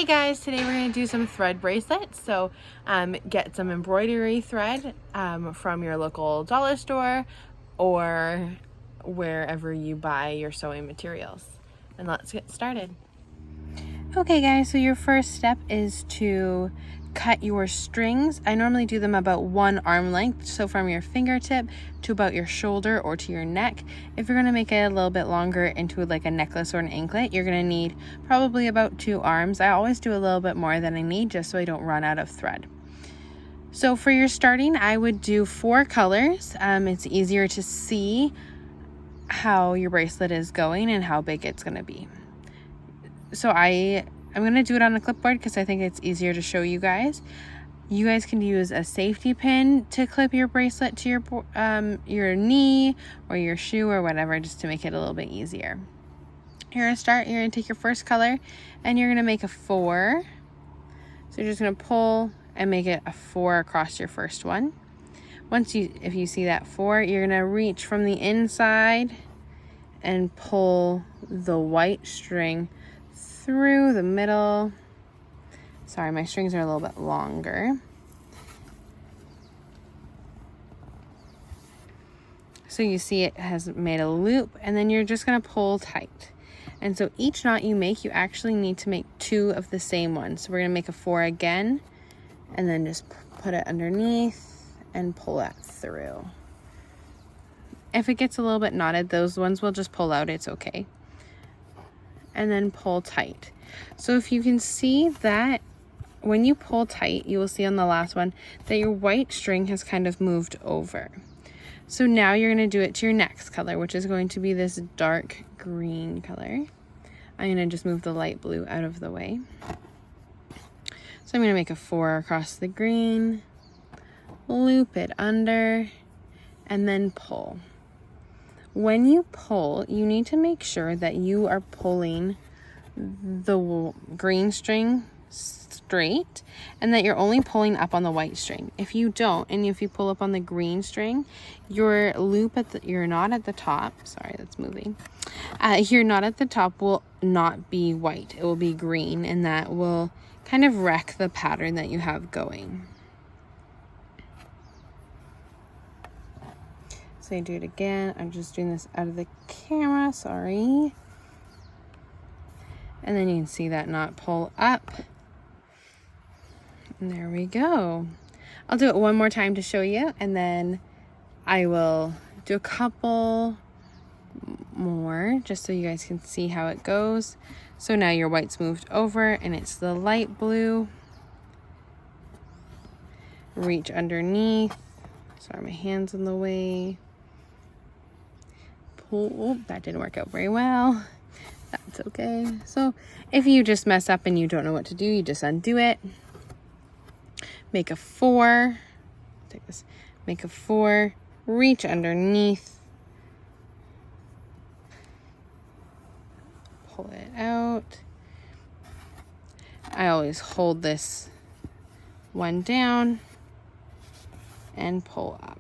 Hey guys, today we're going to do some thread bracelets. So get some embroidery thread from your local dollar store or wherever you buy your sewing materials. And let's get started. Okay guys, so your first step is to cut your strings. I normally do them about 1 arm length, so from your fingertip to about your shoulder or to your neck. If you're going to make it a little bit longer into like a necklace or an anklet, you're going to need probably about 2 arms. I always do a little bit more than I need just so I don't run out of thread. So for your starting, I would do 4 colors. It's easier to see how your bracelet is going and how big it's going to be. So I'm going to do it on a clipboard because I think it's easier to show you guys. You guys can use a safety pin to clip your bracelet to your knee or your shoe or whatever, just to make it a little bit easier. You're going to start, you're going to take your first color and you're going to make a 4. So you're just going to pull and make it a 4 across your first one. If you see that 4, you're going to reach from the inside and pull the white string through the middle. Sorry, my strings are a little bit longer. So you see it has made a loop, and then you're just going to pull tight. And so each knot you make, you actually need to make 2 of the same ones. So we're going to make a 4 again, and then just put it underneath and pull that through. If it gets a little bit knotted, those ones will just pull out, it's okay. And then pull tight. So if you can see that when you pull tight, you will see on the last one that your white string has kind of moved over. So now you're going to do it to your next color, which is going to be this dark green color. I'm going to just move the light blue out of the way. So I'm going to make a 4 across the green, loop it under, and then pull. When you pull, you need to make sure that you are pulling the green string straight and that you're only pulling up on the white string. If you don't, and if you pull up on the green string, your knot at the top, sorry, that's moving. Your knot at the top will not be white, it will be green, and that will kind of wreck the pattern that you have going. So you do it again. I'm just doing this out of the camera, sorry. And then you can see that knot pull up. And there we go. I'll do it one more time to show you, and then I will do a couple more just so you guys can see how it goes. So now your white's moved over and it's the light blue. Reach underneath. Sorry, my hand's in the way. Pull. That didn't work out very well. That's okay. So if you just mess up and you don't know what to do, you just undo it. Make a 4. Take this. Make a 4. Reach underneath. Pull it out. I always hold this one down and pull up.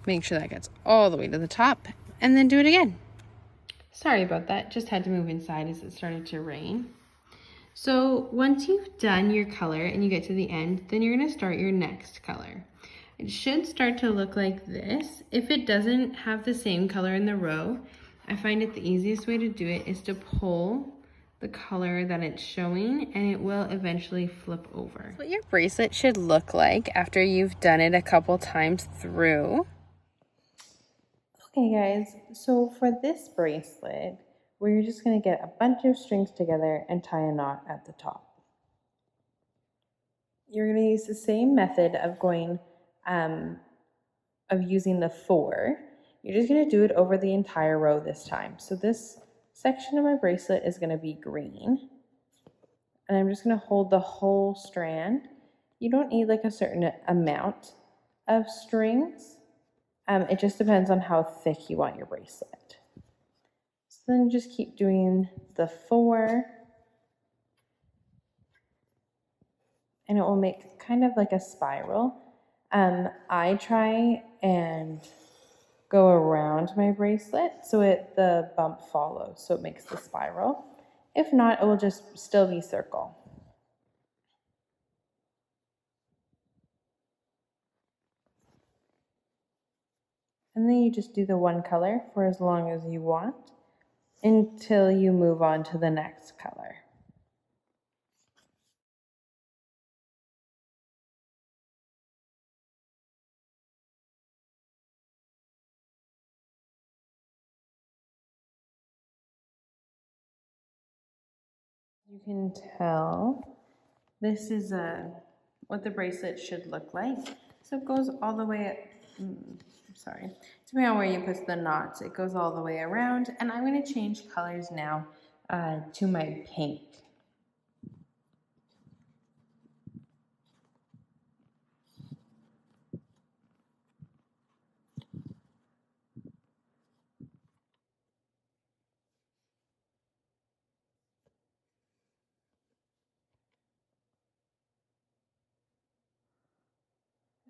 Make sure that gets all the way to the top, and then do it again. Sorry about that, just had to move inside as it started to rain. So once you've done your color and you get to the end, then you're going to start your next color. It should start to look like this. If it doesn't have the same color in the row, I find it the easiest way to do it is to pull the color that it's showing, and it will eventually flip over. That's what your bracelet should look like after you've done it a couple times through. Okay guys, so for this bracelet, we're just going to get a bunch of strings together and tie a knot at the top. You're going to use the same method of using the 4. You're just going to do it over the entire row this time. So this section of my bracelet is going to be green, and I'm just going to hold the whole strand. You don't need like a certain amount of strings. It just depends on how thick you want your bracelet. So then just keep doing the 4, and it will make kind of like a spiral. I try and go around my bracelet so the bump follows, so it makes the spiral. If not, it will just still be circle. And then you just do the one color for as long as you want until you move on to the next color. You can tell this is what the bracelet should look like. So it goes all the way, depending on where you put the knots, it goes all the way around. And I'm going to change colors now to my pink.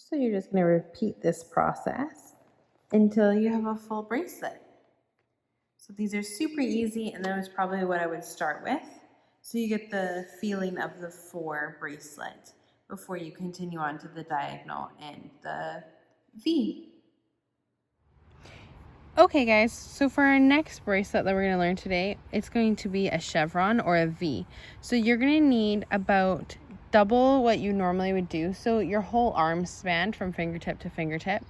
So you're just going to repeat this process until you have a full bracelet. So these are super easy, and that was probably what I would start with. So you get the feeling of the 4 bracelet before you continue on to the diagonal and the V. Okay guys, so for our next bracelet that we're going to learn today, it's going to be a chevron or a V. So you're going to need about double what you normally would do. So your whole arm span from fingertip to fingertip.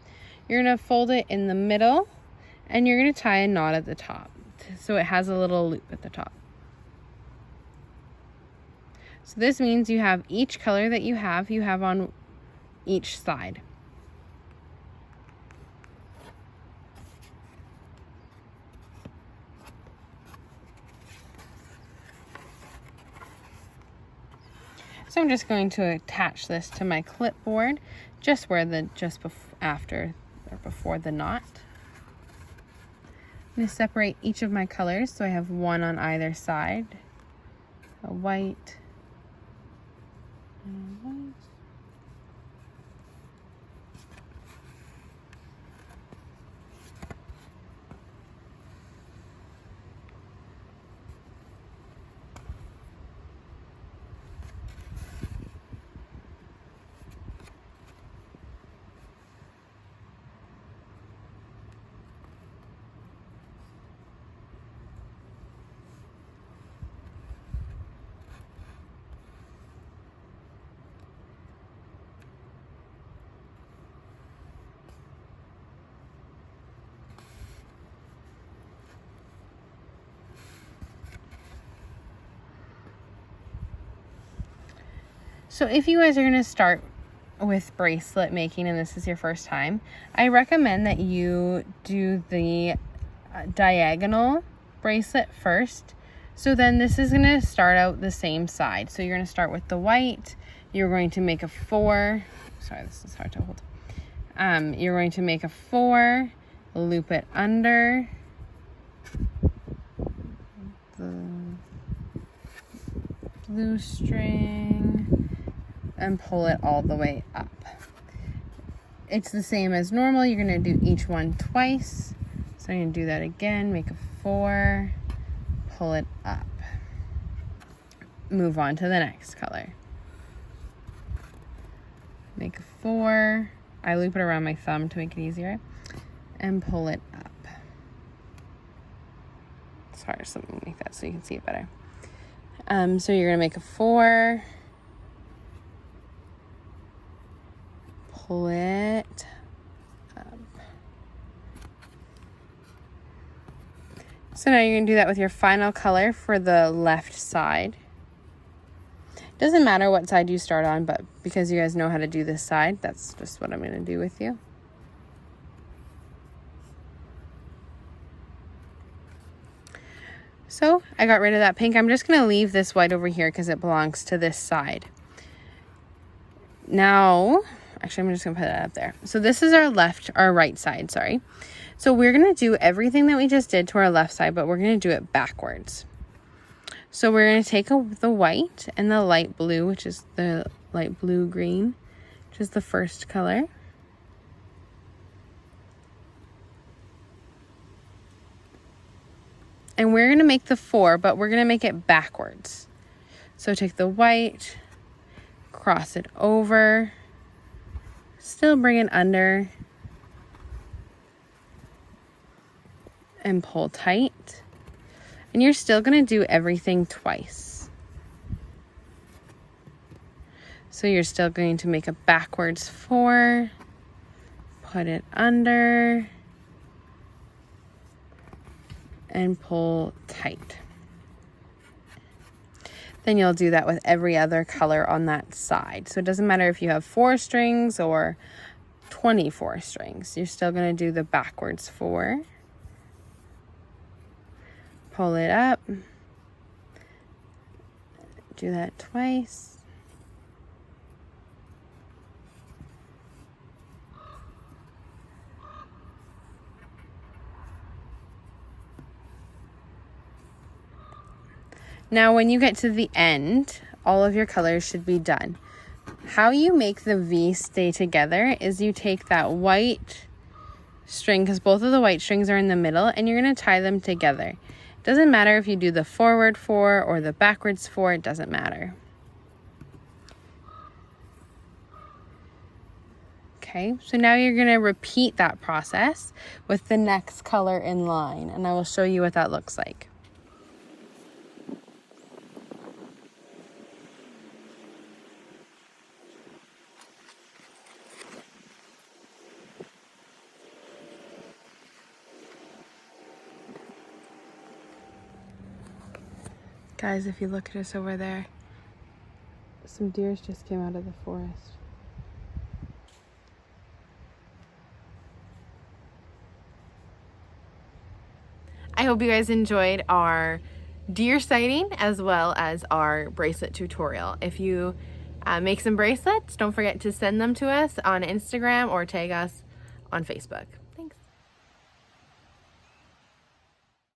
You're going to fold it in the middle and you're going to tie a knot at the top. So it has a little loop at the top. So this means you have each color that you have on each side. So I'm just going to attach this to my clipboard, just where before the knot. I'm going to separate each of my colors, so I have one on either side, a white and a white. So if you guys are going to start with bracelet making and this is your first time, I recommend that you do the diagonal bracelet first. So then this is going to start out the same side. So you're going to start with the white. You're going to make a 4. Sorry, this is hard to hold. You're going to make a 4, loop it under the blue string, and pull it all the way up. It's the same as normal. You're going to do each one twice. So I'm going to do that again, make a 4, pull it up. Move on to the next color. Make a 4. I loop it around my thumb to make it easier. And pull it up. Sorry, something like that so you can see it better. So you're going to make a 4. Pull it up. So now you're going to do that with your final color for the left side. Doesn't matter what side you start on, but because you guys know how to do this side, that's just what I'm going to do with you. So I got rid of that pink. I'm just going to leave this white over here because it belongs to this side. Now, actually, I'm just going to put that up there. So this is our right side, sorry. So we're going to do everything that we just did to our left side, but we're going to do it backwards. So we're going to take the white and the light blue, which is the light blue-green, which is the first color. And we're gonna make the 4, but we're gonna make it backwards. So take the white, cross it over, still bring it under, and pull tight. And you're still gonna do everything twice. So you're still going to make a backwards 4, put it under, and pull tight. Then you'll do that with every other color on that side. So it doesn't matter if you have 4 strings or 24 strings. You're still going to do the backwards 4. Pull it up. Do that twice. Now when you get to the end, all of your colors should be done. How you make the V stay together is you take that white string, because both of the white strings are in the middle, and you're going to tie them together. It doesn't matter if you do the forward 4 or the backwards 4, it doesn't matter. Okay, so now you're going to repeat that process with the next color in line, and I will show you what that looks like. Guys, if you look at us over there, some deers just came out of the forest. I hope you guys enjoyed our deer sighting as well as our bracelet tutorial. If you make some bracelets, don't forget to send them to us on Instagram or tag us on Facebook.